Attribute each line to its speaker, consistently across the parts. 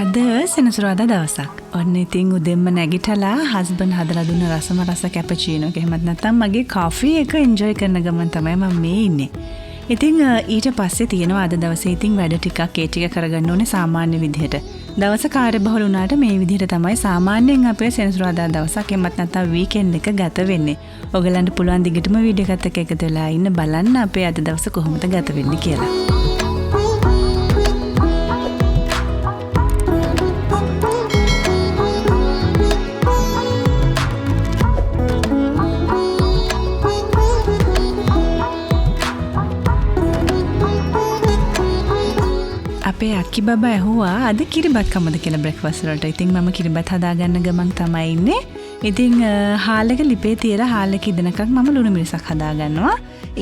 Speaker 1: අද සෙනසුරාදා දවසක්. ඔන්න ඉතින් උදෙන්ම නැගිටලා හස්බන්ඩ් හදලා දුන්න රසම රස කැපචීනෝ එක එහෙමත් නැත්නම් මගේ කාෆි එක එන්ජොයි කරන ගමන් තමයි මම මේ ඉන්නේ. ඉතින් ඊට පස්සේ තියෙනවා අද දවසේ ඉතින් වැඩ ටිකක් ඒ ටික කරගන්න ඕනේ සාමාන්‍ය විදිහට. දවස කාර්යබහුල වුණාට මේ විදිහට තමයි සාමාන්‍යයෙන් අපේ සෙනසුරාදා දවසක් එහෙමත් නැත්නම් වීකෙන්ඩ් එක ගත වෙන්නේ. ඔයගලන්ට පුළුවන් දිගටම වීඩියෝ එකත් එක්ක එකතු වෙලා ඉන්න බලන්න අපේ අද දවස කොහොමද ගත වෙන්නේ කියලා. අපේ අක්කි බබා ඇහුවා අද කිරිබත් කමද කියලා බ්‍රෙක්ෆාස්ට් වලට. ඉතින් මම කිරිබත් හදාගන්න ගමන් තමයි ඉන්නේ. ඉතින් හාල් එක ලිපේ තියලා හාල් එක ඉදනකම් මම ලුණු මිරිසක් හදාගන්නවා.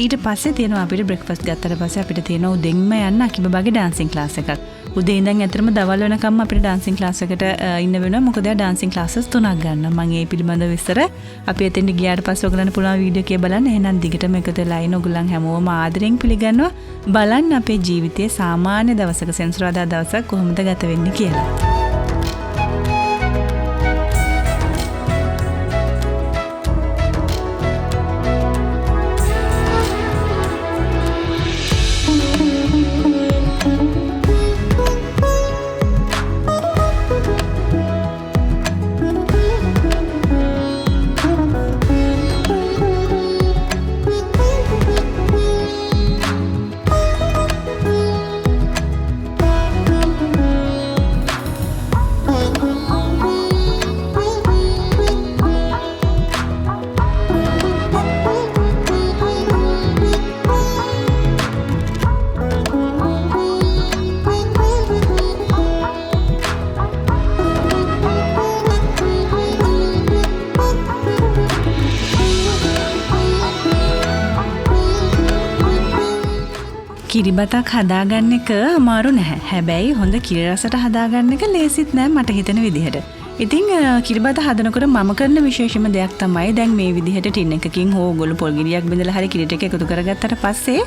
Speaker 1: ඊට පස්සේ තියෙනවා අපිට බ්‍රෙක්ෆාස්ට් ගත්තට පස්සේ අපිට තියෙනවා උදෙන්ම යන්න අක්කි බබාගේ ඩාන්සින් ක්ලාස් එකක්. උදේ ඉඳන් ඇතරම දවල් වෙනකම් අපිට ඩාන්සින් ක්ලාස් එකට ඉන්න වෙනවා. මොකද එයා ඩාන්සින් ක්ලාසස් 3ක් ගන්නවා. මම ඒ පිළිබඳව විස්තර අපි එතෙන්ට ගියාට පස්සේ ඔයගලන්ට පුළුවන් වීඩියෝ එකේ බලන්න. එහෙනම් දිගටම එකතු වෙලා ඉන්න ඔයගලන් හැමෝම ආදරෙන් පිළිගන්නවා. බලන්න අපේ ජීවිතයේ සාමාන්‍ය දවසක සෙනසුරාදා දවසක් කොහොමද ගත වෙන්නේ කියලා. කිරිබතක් හදාගන්න එක අමාරු නැහැ. හැබැයි හොඳ කිරි රසට හදාගන්න එක ලේසිත් නෑ මට හිතෙන විදිහට. ඉතින් කිරිබත හදනකොට මම කරන විශේෂම දෙයක් තමයි දැන් මේ විදිහට ටින් එකකින් හෝ ගොළු පොල් ගෙඩියක් බෙදලා හරි කිරි ටික එකතු කරගත්තට පස්සේ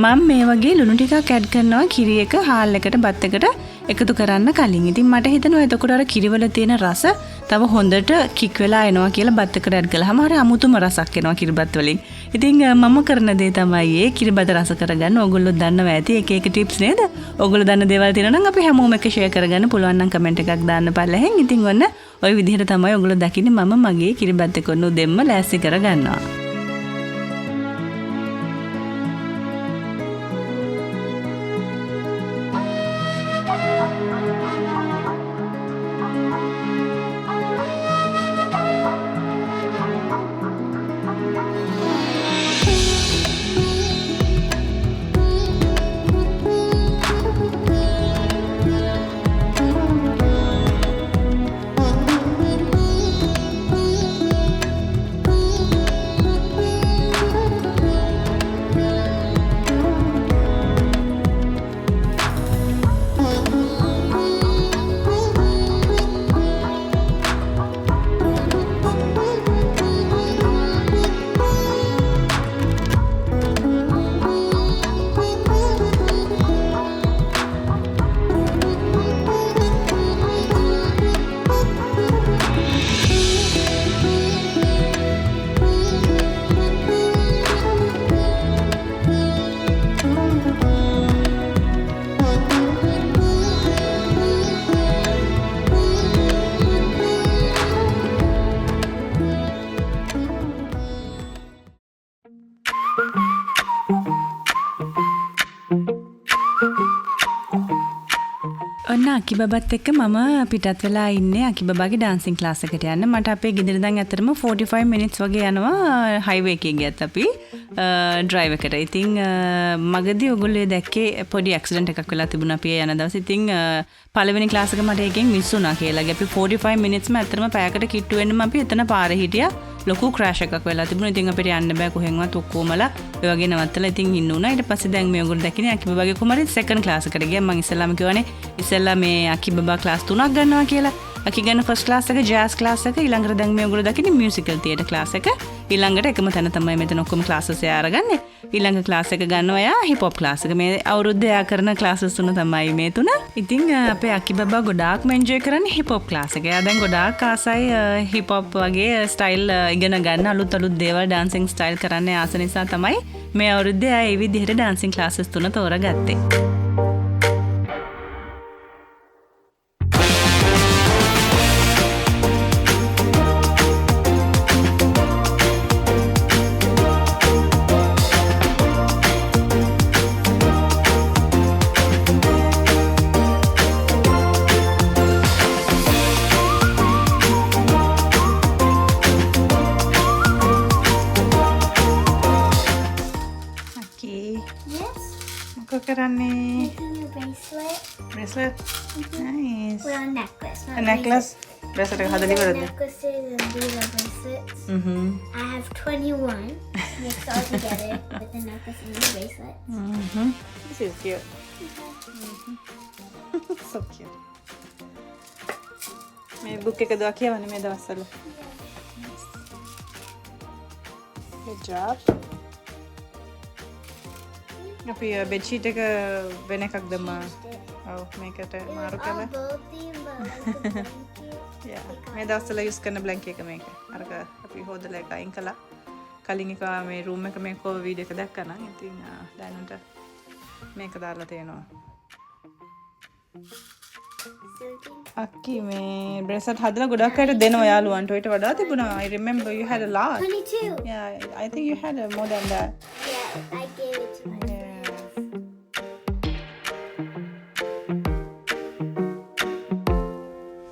Speaker 1: මම මේ වගේ ලුණු ටිකක් ඇඩ් කරනවා කිරි එක හාල් එකට බත් එකට එකතු කරන්න කලින්. ඉතින් මට හිතෙනවා එතකොට අර කිරිවල තියෙන රස තව හොඳට කික් වෙලා එනවා කියලා බත් එකට ඇඩ් කළාම හරි අමුතුම රසක් එනවා කිරිබත් වලින්. ඉතින් මම කරන දේ තමයි ඒ කිරිබත රස කරගන්න. ඕගොල්ලෝ දන්නවා ඇති එක එක ටිප්ස් නේද? ඕගොල්ලෝ දන්න දේවල් තියෙනවා නම් අපි හැමෝම එක ෂෙයා කරගන්න පුළුවන් නම් කමෙන්ට් එකක් දාන්න පළහෙන්. ඉතින් ඔන්න ওই විදිහට තමයි ඕගොල්ලෝ දකින්නේ මම මගේ කිරිබත් එක ඔන්න දෙම්ම ලෑස්ති කරගන්නවා. ඔන්න අකි බබත් එක්ක මම පිටත් වෙලා ඉන්නේ අකි බබාගේ ඩාන්සින් ක්ලාස් එකට යන්න. මට අපේ ගෙදර ඉඳන් ඇත්තටම 45 මිනිත්ස් වගේ යනවා හයිවේ එකේ ගියත් අපි ඩ්‍රයිව් එකට. ඉතින් මගදී ඔයගොල්ලෝ දැක්කේ පොඩි ඇක්සිඩන්ට් එකක් වෙලා තිබුණා අපි යන දවසේ. ඉතින් පළවෙනි ක්ලාස් එක මට එකෙන් මිස් වුණා කියලා. අපි 45 මිනිත්ස්ම ඇත්තටම පැයකට කිට්ටු වෙන්නම අපි එතන පාරේ හිටියා. ලොකු ක්‍රෑෂ් එකක් වෙලා තිබුණා. ඉතින් අපිට යන්න බෑ කොහෙන්වත් ඔක්කොමලා ඔය වගේ නවත්තලා ඉතින් ඉන්න උනා. ඊට පස්සේ දැන් මේ ඔයගොල්ලෝ දැක්කනේ අකි බබාගේ කුමාරි සෙකන්ඩ් ක්ලාස් එකට ගියා. මම ඉස්සෙල්ලාම කිව්වනේ ඉස්සෙල්ලා මේ අකි බබා ක්ලාස් 3ක් ගන්නවා කියලා. අකි ගන්න ෆස්ට් ක්ලාස් එක ජෑස් ක්ලාස් එක ඊළඟට දැන් මේ ඔයගොල්ලෝ දකින්නේ මියුසිකල් තියටර් ක්ලාස් එක. ඊළඟට එකම තැන තමයි මෙතන ඔක්කොම ක්ලාසස් අරගන්නේ. ඊළඟ ක්ලාස් එක ගන්නවා යා හිප් හොප් ක්ලාස් එක. මේ අවුරුද්දේ යා කරන ක්ලාසස් තුන තමයි මේ තුන. ඉතින් අපේ අකි බබා ගොඩාක්ම එන්ජොයි කරන්නේ හිප් හොප් ක්ලාස් එක. එයා දැන් ගොඩාක් ආසයි හිප් හොප් වගේ ස්ටයිල් ඉගෙන ගන්න අලුත් දේවල් ඩාන්සින් ස්ටයිල් කරන්න ආස නිසා තමයි මේ අවුරුද්දේ ආ ඒ විදිහට ඩාන්සින් ක්ලාසස් තුන තෝරගත්තේ.
Speaker 2: Making a bracelet.
Speaker 1: Bracelet? Nice.
Speaker 2: Well, a necklace. Not
Speaker 1: A necklace? Bracelet එක හදලා ඉවරද?
Speaker 2: Necklaces and these are bracelets.
Speaker 1: Mhm.
Speaker 2: I have 21 mixed all together with the necklace and the bracelet.
Speaker 1: Mhm. This is cute. So cute. මේ book එක දුවා කියවන්නේ මේ දවස්වල. Good job. අපි bedsheet එක වෙන එකක් දැම්ම. ඔව් මේකට මාරු කළා. මේ දවස්වල යූස් කරන බ්ලැන්කට් එක මේක. අරක අපි හොදලා එක අයින් කළා. කලින් එක මේ රූම් එක මේ කෝ වීඩියෝ එක දැක්කා නම් ඉතින් දැනුන්ට මේක දාලා තියෙනවා. අක්කි මේ බ්‍රේස්ලට් හදලා ගොඩක් අයට දෙනවා යාළුවන්ට. ඔයිට වඩා තිබුණා. I remember you had a lot.
Speaker 2: 22.
Speaker 1: Yeah, I think you had more than that.
Speaker 2: Yeah, I gave it to my friends.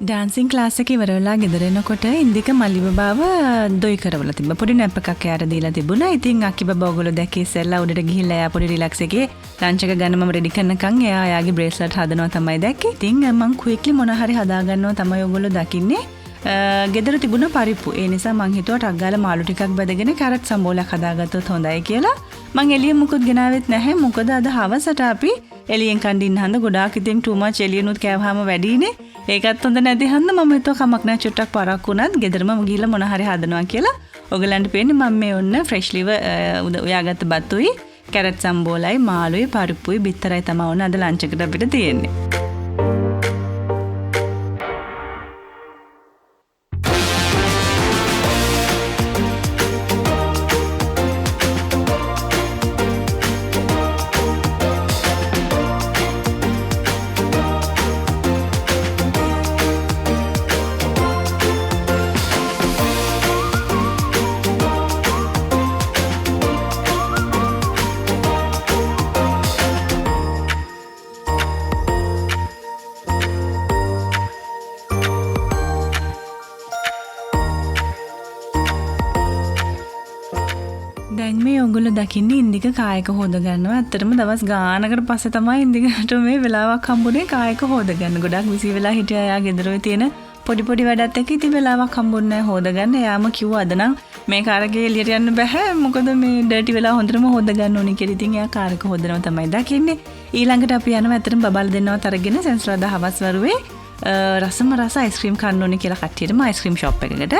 Speaker 1: Dancing class එක ඉවර වෙලා ගෙදර එනකොට ඉන්දික මල්ලි බබාව දොයි කරවලා තිබ්බා. පොඩි නැප් එකක් එයාට දීලා තිබුණා. ඉතින් අක්කි බබා ඔයගොල්ලෝ දැක්කේ ඉස්සෙල්ලා උඩට ගිහිල්ලා එයා පොඩි රිලැක්ස් එකේ ලන්ච් එක ගන්න මම රෙඩි කරනකන් එයා එයාගේ බ්‍රේස්ලට් හදනවා තමයි දැක්කේ. ඉතින් මම ක්වික්ලි මොන හරි හදා ගන්නවා තමයි ඔයගොල්ලෝ දකින්නේ. ගෙදර තිබුණ පරිප්පු. ඒ නිසා මං හිතුවා ටක් ගාලා මාළු ටිකක් බදගෙන කැරට් සම්බෝලයක් හදාගත්තොත් හොඳයි කියලා. මං එළියෙන් මුකුත් ගෙනාවෙත් නැහැ. මොකද අද හවසට අපි එළියෙන් කන්දින්න හන්ද ගොඩාක් ඉතින් too much එළියනුත් කෑවහම වැඩිනේ. ඒකත් හොඳ නැති හන්ද මම හිතුවා කමක් නැහැ චුට්ටක් පරක් වුණත් ගෙදරම ගිහිල්ලා මොන හරි හදනවා කියලා. ඔයගලන්ට පේන්නේ මම මේ ඔන්න ෆ්‍රෙෂ්ලිව උයාගත්ත බතුයි කැරට් සම්බෝලයි මාළුයි පරිප්පුයි බිත්තරයි තමයි ඔන්න අද ලන්ච් එකට අපිට තියෙන්නේ. දැන් මේ ඔයගොල්ලෝ දකින්නේ ඉන්දික කායක හොද ගන්නවා. ඇත්තටම දවස් ගානකට පස්සේ තමයි ඉන්දිකට මේ වෙලාවක් හම්බුනේ කායක හොද ගන්න. ගොඩක් විසි වෙලා හිටියා යා ගෙදර ඔය තියෙන පොඩි වැඩත් එක්ක ඉතින් වෙලාවක් හම්බුන්නේ නැහැ හොද ගන්න. එයාම කිව්වා අද නම් මේ කාර්යයේ එළියට යන්න බෑ. මොකද මේ ඩර්ටි වෙලා හොඳටම හොද ගන්න ඕනේ කියලා. ඉතින් එයා කාර්යක හොදනවා තමයි දකින්නේ. ඊළඟට අපි යනවා ඇත්තටම බබල් දෙන්නවත් අරගෙන සෙන්සරදා හවස් වරුවේ රසම රස අයිස්ක්‍රීම් කන්න ඕනේ කියලා කට්ටියටම අයිස්ක්‍රීම් ෂොප් එකකට.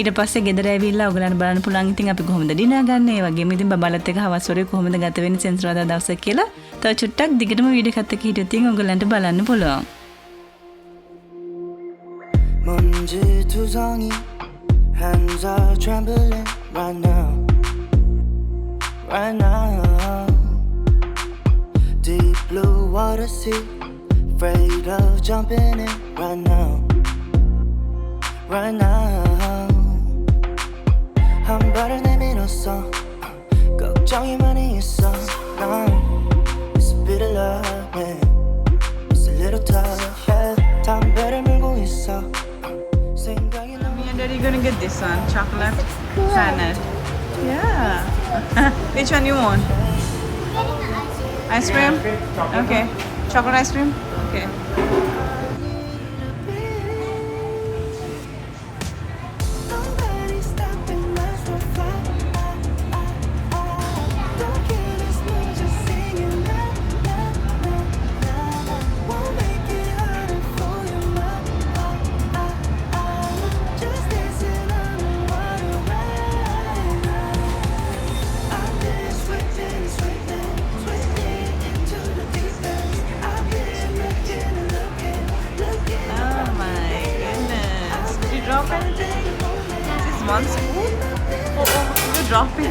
Speaker 1: ඊට පස්සේ ගෙදර ඇවිල්ලා ඔයගලන්ට බලන්න පුළුවන් ඉතින් අපි කොහොමද ඩිනර් ගන්න. ඒ වගේම ඉතින් බබලත් එක්ක හවස් වරුවේ කොහොමද ගත වෙන්නේ සෙන්සරදා දවස කියලා. තව චුට්ටක් දිගටම වීඩියෝ එකත් එක්ක හිටියොත් ඉතින් ඔයගලන්ට බලන්න පුළුවන්.
Speaker 3: 먼지투성이 hands are trembling right now right now deep blue water sea afraid of jumping in right now 한 발을 내밀었어 걱정이 많이 있어 난 It's a bit of love yeah. It's a little tough yeah. 담배를 물고 있어 생각이 너무
Speaker 1: Me and Daddy gonna get this one, chocolate planet. Yeah. Which one you want? Ice cream? Okay. Chocolate ice cream? Okay.
Speaker 3: Nobody's stopping us from flying. Don't kill us, we're just singing la la la la. Won't make it harder for you, just dancing on the water right
Speaker 1: one spoon. You drop it.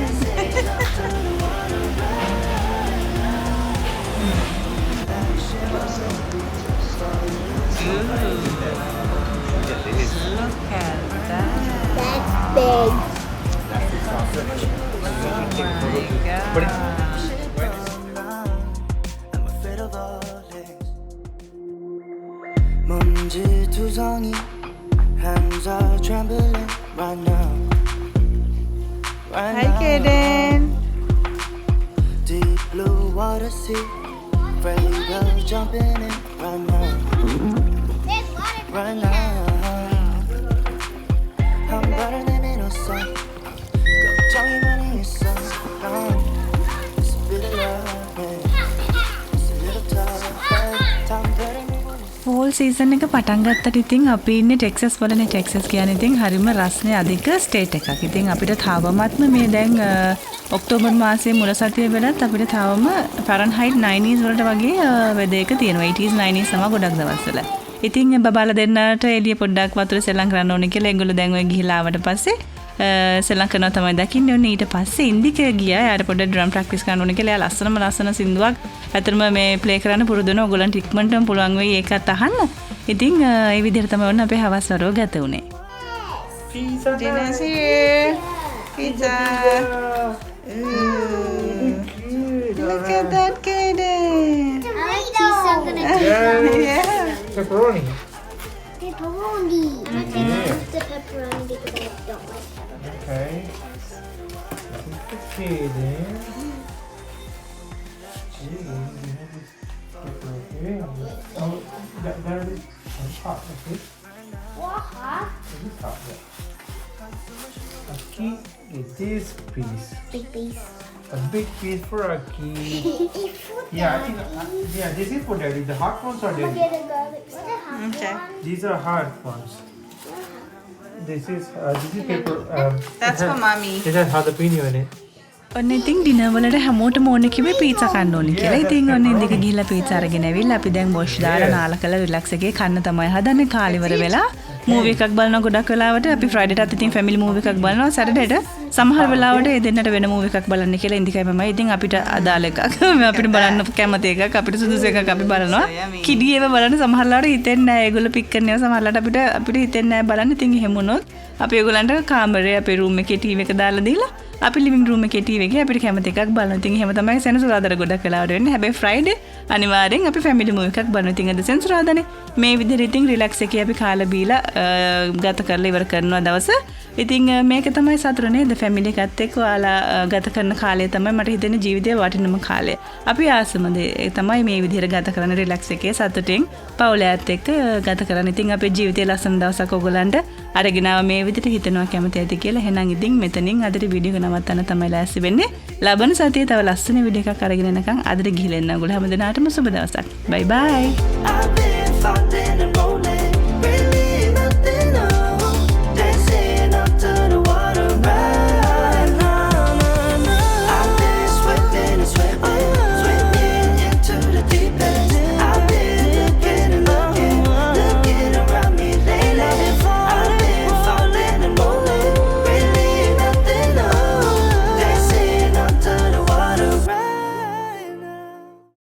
Speaker 1: Look at that.
Speaker 2: That's big.
Speaker 3: I'm afraid of all this. 먼지투성이 hands are trembling right now. Right
Speaker 1: Hi,
Speaker 3: now.
Speaker 1: Kaden.
Speaker 3: Deep blue water sea, afraid of jumping in right now.
Speaker 2: There's water.
Speaker 3: Right now. I'm better than innocent. 걱정이 많이 있어. It's a bit of love, yeah. It's a little tough, yeah. Time better move on.
Speaker 1: Fall season එක පටන් ගත්තට ඉතින් අපි ඉන්නේ Texas වලනේ. Texas කියන්නේ ඉතින් හරිම රස්නේ අධික ස්ටේට් එකක්. ඉතින් අපිට තවමත්ම මේ දැන් ඔක්තෝබර් මාසයේ මුල සතියේ වෙලත් අපිට තවම ෆැරන්හයිට් 90s වලට වගේ වෙදර් එක තියෙනවා. 80s 90s තමයි ගොඩක් දවස්වල. ඉතින් බබාලා දෙන්නට එළිය පොඩ්ඩක් වතුර සෙල්ලම් කරන්න ඕනේ කියලා ඒගොල්ලෝ දැන් ඔය ගිහිලා ආවට පස්සේ සෙල්ලම් කරනවා තමයි දකින්නේ. ඔන්න ඊට පස්සේ ඉන්දික ගියා. යාර පොඩ්ඩක් ඩ්‍රම් ප්‍රැක්ටිස් කරන්න ඕනේ කියලා. එයා ලස්සන සින්දුවක් ඇත්තටම මේ ප්ලේ කරන්න පුරුදු වෙනවා. ඔයගොල්ලන්ට ඉක්මනටම පුළුවන් වෙයි ඒකත් අහන්න. ඉතින් ඒ විදිහට තමයි ඔන්න අපේ හවස් වරුව ගත වුනේ.
Speaker 4: Pizza
Speaker 1: Dinner's here. Pizza. Look at that, Kaden.
Speaker 2: Tomato. I'm gonna
Speaker 4: Yeah. Pepperoni.
Speaker 2: pepperoni. I'm
Speaker 4: Yeah.
Speaker 2: gonna use the pepperoni because I don't like pepperoni.
Speaker 4: Okay. Okay then. Gee, you have this pepperoni. Oh, that is hot. Okay.
Speaker 2: What?
Speaker 4: It is hot. Yeah. Aki, get this piece.
Speaker 2: Big piece.
Speaker 4: A big piece for Aki.
Speaker 2: It's for
Speaker 4: Yeah, I think. Yeah, this is for Daddy. The hot ones are Daddy.
Speaker 2: Get a garlic. What's the hot
Speaker 1: Okay.
Speaker 2: one?
Speaker 4: These are hard ones. This is pepper.
Speaker 1: That's for mommy.
Speaker 4: It has jalapeno in it.
Speaker 1: ඔන්න ඉතින් dinner වලට හැමෝටම ඕනේ කිව්වේ පීට්සා කන්න ඕනේ කියලා. ඉතින් ඔන්න ඉන්දික ගිහිල්ලා පීට්සා අරගෙන ඇවිල්ලා අපි දැන් වොෂ් දාලා නාලා කරලා රිලැක්ස් එකේ කන්න තමයි හදන්නේ. කාලිවර වෙලා මූවි එකක් බලනවා. ගොඩක් වෙලාවට අපි ෆ්‍රයිඩේටත් ඉතින් ෆැමිලි මූවි එකක් බලනවා. සැටර්ඩේට සමහර වෙලාවට ඒ දෙන්නට වෙන මූවි එකක් බලන්න කියලා ඉන්දිකයි මමයි. ඉතින් අපිට අදාළ එකක් අපිට බලන්න කැමති එකක් අපිට සුදුසු එකක් අපි බලනවා. කිඩි ඒවා බලන්න සමහර වෙලාවට හිතෙන්නේ නැහැ. ඒගොල්ලෝ පික් කරන ඒවා සමහර වෙලාවට අපිට හිතෙන්නේ නැහැ බලන්න. ඉතින් එහෙම වුණොත් අපි ඒගොල්ලන්ට කාමරේ අපේ රූම් එකේ ටීවී එක දාලා දීලා අපි ලිවිං රූම් එකේ ටීවී එකේ අපිට කැමති එකක් බලනවා. ඉතින් එහෙම තමයි සෙනසුරාදාට ගොඩක් වෙලාවට වෙන්නේ. හැබැයි ෆ්‍රයිඩේ අනිවාර්යෙන් අපි ෆැමිලි මූවි එකක් බලනවා. ඉතින් අද සෙනසුරාදානේ මේ විදිහට ඉතින් රිලැක්ස් එකේ අපි කාලා බීලා ගත කරලා ඉවර කරනවා දවස. ඉතින් මේක තමයි සතුට නේද ෆැමිලි එකත් එක්ක ඔයාලා ගත කරන කාලය තමයි මට හිතෙන්නේ ජීවිතේ වටිනම කාලය. අපි ආසම දේ තමයි මේ විදිහට ගත කරන රිලැක්ස් එකේ සතුටින් පවුලත් එක්ක ගත කරන. ඉතින් අපේ ජීවිතේ ලස්සන දවසක් ඔයගොල්ලන්ට අරගෙන ආව මේ විදිහට හිතනවා කැමති ඇති කියලා. එහෙනම් ඉතින් මෙතනින් අදට වීඩියෝ එක නවත්තන්න තමයි ලෑස්ති වෙන්නේ. ලබන සතියේ තව ලස්සන වීඩියෝ එකක් අරගෙන එනකන් අදට ගිහින් එන්න. ඔයගොල්ලෝ හැමදෙනාටම සුබ දවසක්. බයි බයි.
Speaker 3: I've been